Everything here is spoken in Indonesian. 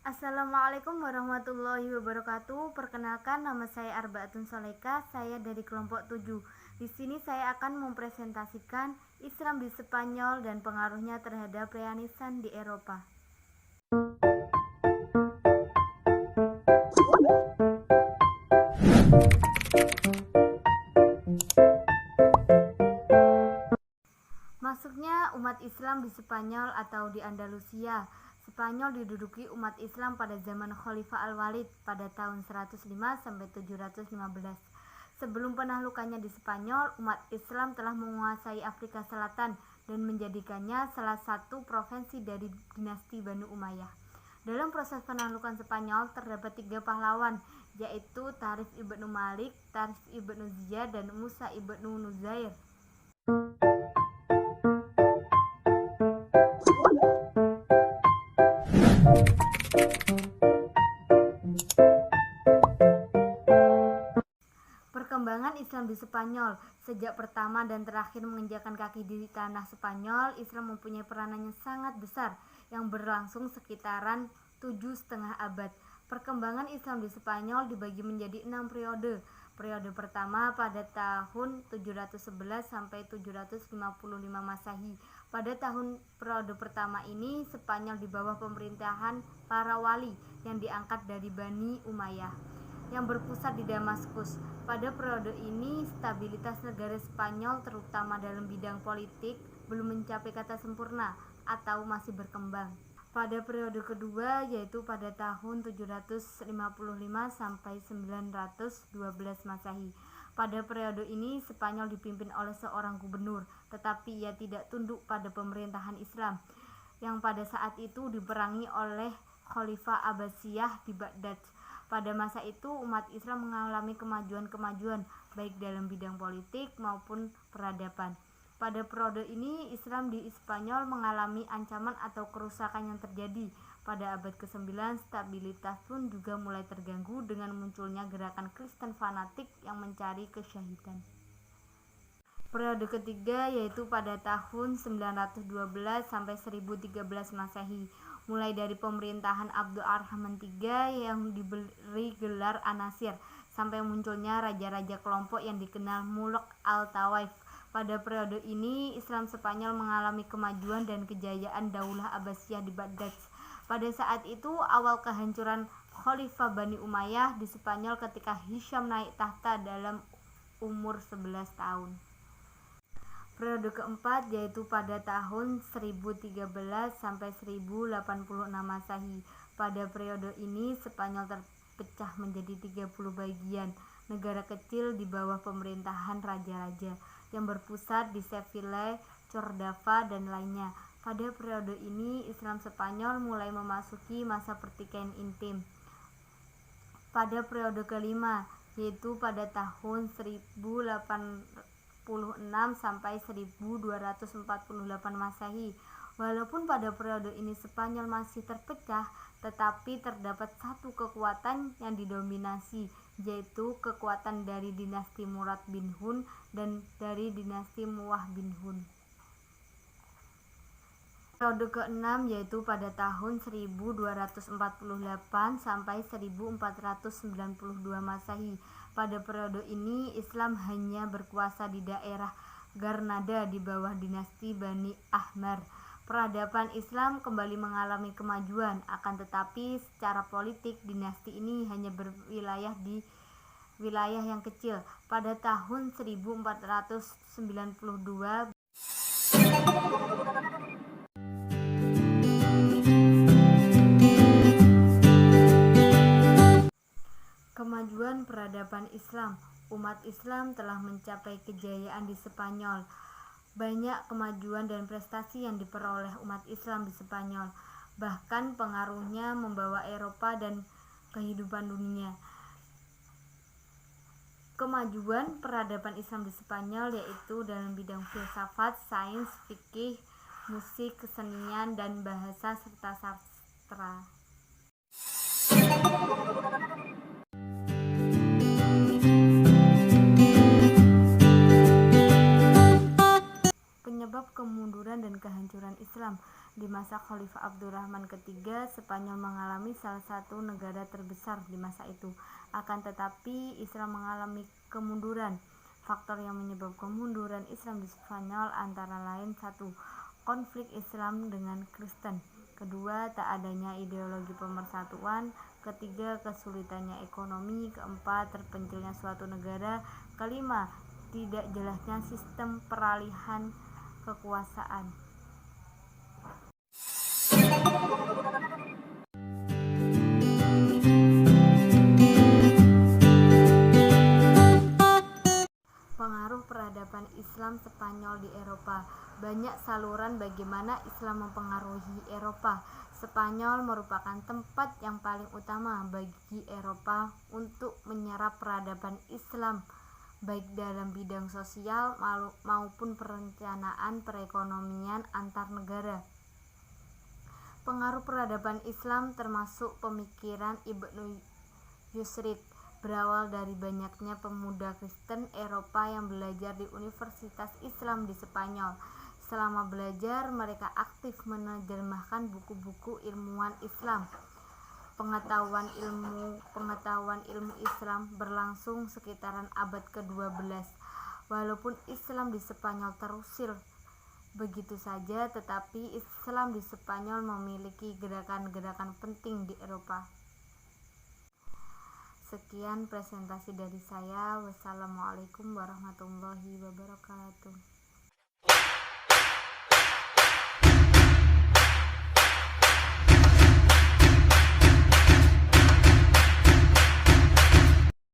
Assalamualaikum warahmatullahi wabarakatuh. Perkenalkan, nama saya Arbaatun Soleka. Saya dari kelompok 7. Di sini saya akan mempresentasikan Islam di Spanyol dan pengaruhnya terhadap Renaissance di Eropa. Masuknya umat Islam di Spanyol atau di Andalusia. Spanyol diduduki umat Islam pada zaman Khalifah Al-Walid pada tahun 105 sampai 715. Sebelum penaklukannya di Spanyol, umat Islam telah menguasai Afrika Selatan dan menjadikannya salah satu provinsi dari dinasti Banu Umayyah. Dalam proses penaklukan Spanyol terdapat 3 pahlawan, yaitu Tarif ibnu Malik, Tarif ibnu Ziyad, dan Musa ibnu Nuzair. Perkembangan Islam di Spanyol. Sejak pertama dan terakhir menginjakkan kaki di tanah Spanyol, Islam mempunyai peranan yang sangat besar yang berlangsung sekitaran 7,5 abad. Perkembangan Islam di Spanyol dibagi menjadi 6 periode. Periode pertama pada tahun 711 sampai 755 Masehi. Pada periode pertama ini Spanyol di bawah pemerintahan para wali yang diangkat dari Bani Umayyah yang berpusat di Damaskus. Pada periode ini stabilitas negara Spanyol terutama dalam bidang politik belum mencapai kata sempurna atau masih berkembang. Pada periode kedua yaitu pada tahun 755 sampai 912 Masehi. Pada periode ini Spanyol dipimpin oleh seorang gubernur, tetapi ia tidak tunduk pada pemerintahan Islam yang pada saat itu diperangi oleh Khalifah Abbasiyah di Baghdad. Pada masa itu umat Islam mengalami kemajuan-kemajuan baik dalam bidang politik maupun peradaban. Pada periode ini Islam di Spanyol mengalami ancaman atau kerusakan yang terjadi. Pada abad ke-9 stabilitas pun juga mulai terganggu dengan munculnya gerakan Kristen fanatik yang mencari kesyahidan. Periode ketiga yaitu pada tahun 912 sampai 1013 Masehi, mulai dari pemerintahan Abdul Ar-Rahman III yang diberi gelar An-Nasir sampai munculnya raja-raja kelompok yang dikenal Muluk Al-Tawaif. Pada periode ini Islam Spanyol mengalami kemajuan dan kejayaan Daulah Abbasiyah di Baghdad. Pada saat itu awal kehancuran Khalifah Bani Umayyah di Spanyol ketika Hisham naik tahta dalam umur 11 tahun. Periode keempat yaitu pada tahun 1013 sampai 1086 Masehi. Pada periode ini Spanyol terpecah menjadi 30 bagian, negara kecil di bawah pemerintahan raja-raja yang berpusat di Sevilla, Cordova, dan lainnya. Pada periode ini Islam Spanyol mulai memasuki masa pertikaian intim. Pada periode kelima yaitu pada tahun 1086 sampai 1248 Masehi. Walaupun pada periode ini Spanyol masih terpecah, tetapi terdapat satu kekuatan yang didominasi, yaitu kekuatan dari dinasti Murad bin Hun dan dari dinasti Muwah bin Hun. Periode ke-6 yaitu pada tahun 1248 sampai 1492 Masehi. Pada periode ini Islam hanya berkuasa di daerah Granada di bawah dinasti Bani Ahmar. Peradaban Islam kembali mengalami kemajuan, akan tetapi secara politik dinasti ini hanya berwilayah di wilayah yang kecil. Pada tahun 1492 kemajuan peradaban Islam. Umat Islam telah mencapai kejayaan di Spanyol. Banyak kemajuan dan prestasi yang diperoleh umat Islam di Spanyol. Bahkan pengaruhnya membawa Eropa dan kehidupan dunia. Kemajuan peradaban Islam di Spanyol yaitu dalam bidang filsafat, sains, fikih, musik, kesenian, dan bahasa serta sastra. Penyebab kemunduran dan kehancuran Islam. Di masa Khalifah Abdurrahman ketiga, Spanyol mengalami salah satu negara terbesar di masa itu. Akan tetapi, Islam mengalami kemunduran. Faktor yang menyebabkan kemunduran Islam di Spanyol antara lain: 1. Konflik Islam dengan Kristen. Kedua, tak adanya ideologi pemersatuan. Ketiga, kesulitannya ekonomi. Keempat, terpencilnya suatu negara. Kelima, tidak jelasnya sistem peralihan kekuasaan. Pengaruh peradaban Islam Spanyol di Eropa. Banyak saluran bagaimana Islam mempengaruhi Eropa. Spanyol merupakan tempat yang paling utama bagi Eropa untuk menyerap peradaban Islam, baik dalam bidang sosial maupun perencanaan perekonomian antar negara. Pengaruh peradaban Islam termasuk pemikiran Ibnu Yusrid, berawal dari banyaknya pemuda Kristen Eropa yang belajar di Universitas Islam di Spanyol. Selama belajar, mereka aktif menerjemahkan buku-buku ilmuwan Islam. Pengetahuan ilmu Islam berlangsung sekitaran abad ke-12. Walaupun Islam di Spanyol terusir begitu saja, tetapi Islam di Spanyol memiliki gerakan-gerakan penting di Eropa. Sekian presentasi dari saya. Wassalamualaikum warahmatullahi wabarakatuh.